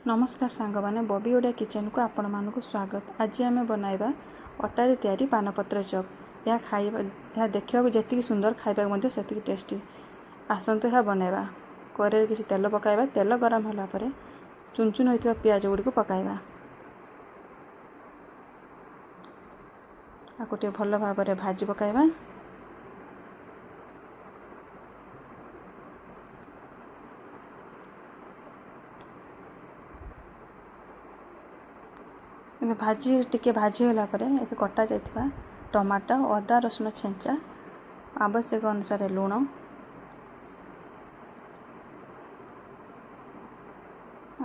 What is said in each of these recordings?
नमस्कार सांग मैंने बॉबी ओडिया किचन को आपण मानक स्वागत। आज आम बनवा अटारे तैयारी पानपत्र चप। यह खाइबा यह देखा जी सुंदर खाइबा से टेस्टी। आसतु यह बनवा कड़े किसी तेल पकाइबा। तेल गरम होला परे चुन चुन होइतिबा प्याज गुड़ी को पकाइबा। आ गोटे भल भाव में भाजी पकाइबा। भाजी टिके भाजी होला परे एते कटा जाइथिबा टमाटो अदा रसुण छेंचा आवश्यक अनुसार लूण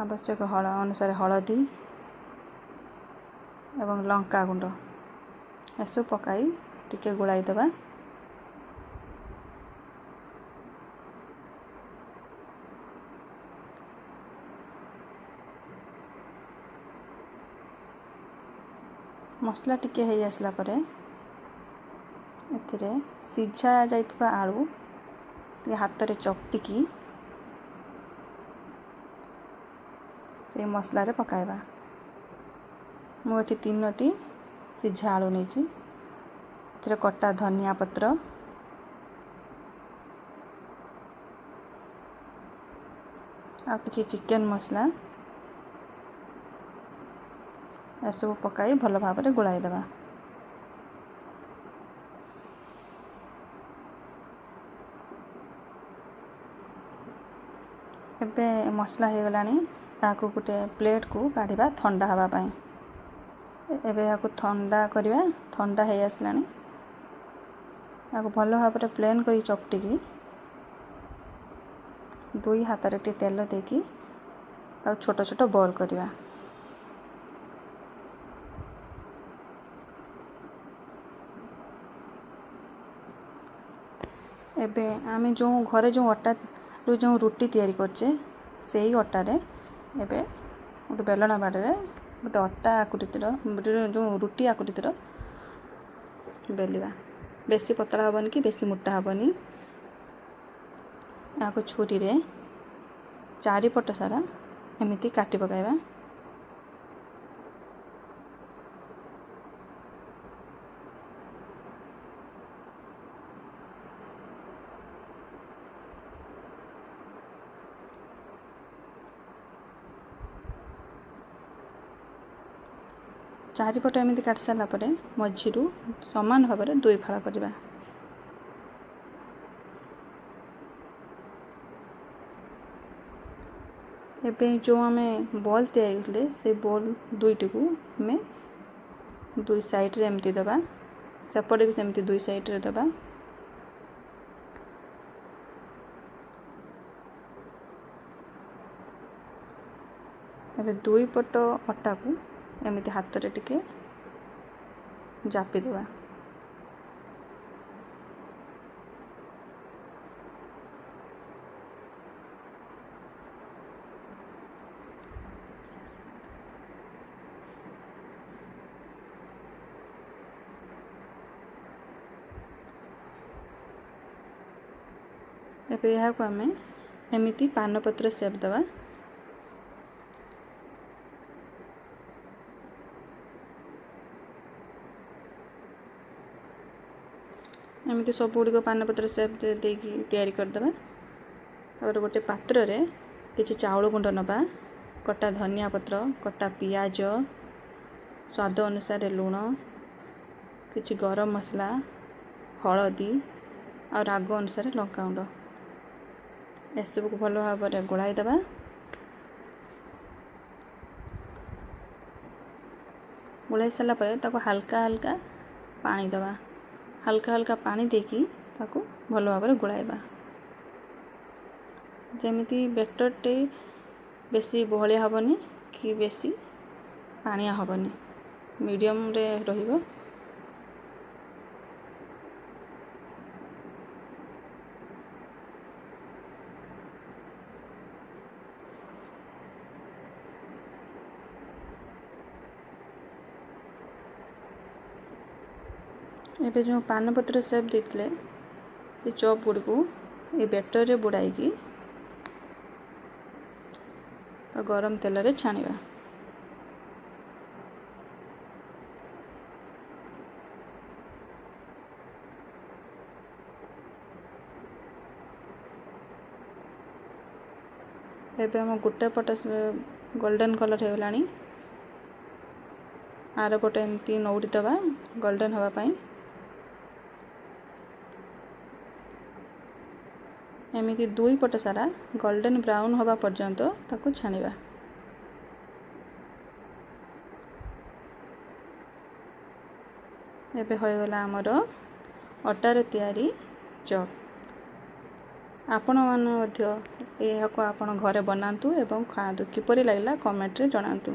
आवश्यक अनुसार हलदी एवं लंका गुंड एसु पकाई टिके गुलाई देबा। मसला टिके हो आसला परे एथिरे सिझा जाइथिबा आलू ये हाथ रे चकटिकी से मसला रे पकाइबा। मु एठी 3टी सिझा आलू नेची एथिरे कटा धनिया पत्र आ किछि चिकन मसला सब पकाई भल भाव में गोलाई देबा। एबे मसला हो गलानी याकू गोटे प्लेट को काढ़ा ठंडा हवा पाई। एबे याकू ठंडा करवा ठंडा हो आसलानी याकू भल भाव में प्लेन करी चकटिकी दुई हाथ रे तेल देकी छोट छोट बॉल करवा। एबे आमे जो घरे जो अटा जो रुटी तैयारी करचे से ही अटारे एबे गोटे बेलना बाड़े गोटे अटा आकृतिर जो रुटी आकृतिर बेलिबा। बेसी पतला हबनी कि बेसी मोटा हबनी। या को छुरी रे चारिपट सारा एमिति काटी पकाइबा। चारिपट एमती काट सारा पर मझीरू समान भाव में 2 फाड़ करवा। एबे जो आमे बॉल तैयारी करले से बॉल दुईटी को आमे 2 साइड रे एमती दबा। सेपटे भी सेमती 2 साइड रे दबा। एबे 2 पट अटा को एमती हाथ रे टिके जापी देबा। एबे यहाँ को आमे एमती पानपत्र सेप देबा। एमती सब गुड़िक पानपत्र सेप देकी तैयारी करदेबा। तापर गोटे पात्र रे किछि चाउल गुंड नबा, कटा धनिया पत्र, कटा पियाज, स्वाद अनुसार लूण, किछि गरम मसला, हलदी और राग अनुसार लंका गुंड एसबू को भल भाव में गोलाई देबा। गोलाई सारा पर ताको हल्का हल्का पानी देबा। हल्का हल्का पानी देकी ताको भल भाव में गोलाइबा। जेमिति बेटर टे बेसी बहलिया हबनी कि बेसी पानिया हबनी, मीडियम रे रहिबो। एबे जो पानपत्र सेप देथिले से चॉप गुड़ को ये बेटर रे बुड़ाई की गरम तेल रे छाणिबा। एबे हम गोटे पटे गोल्डन कलर हो गलानी, आर पटे एमती नौड़ी दबा गोल्डन हवा पाई। एमती दुई पट सारा गोल्डन ब्राउन हवा पर्यंत ताको छाणिबा। एबे हो गला हमर अटार तैयारी चप। आपण मान मध्य यह को आपण घरे बनातु एवं खातु, किपरि लागला कमेंट रे जणातु।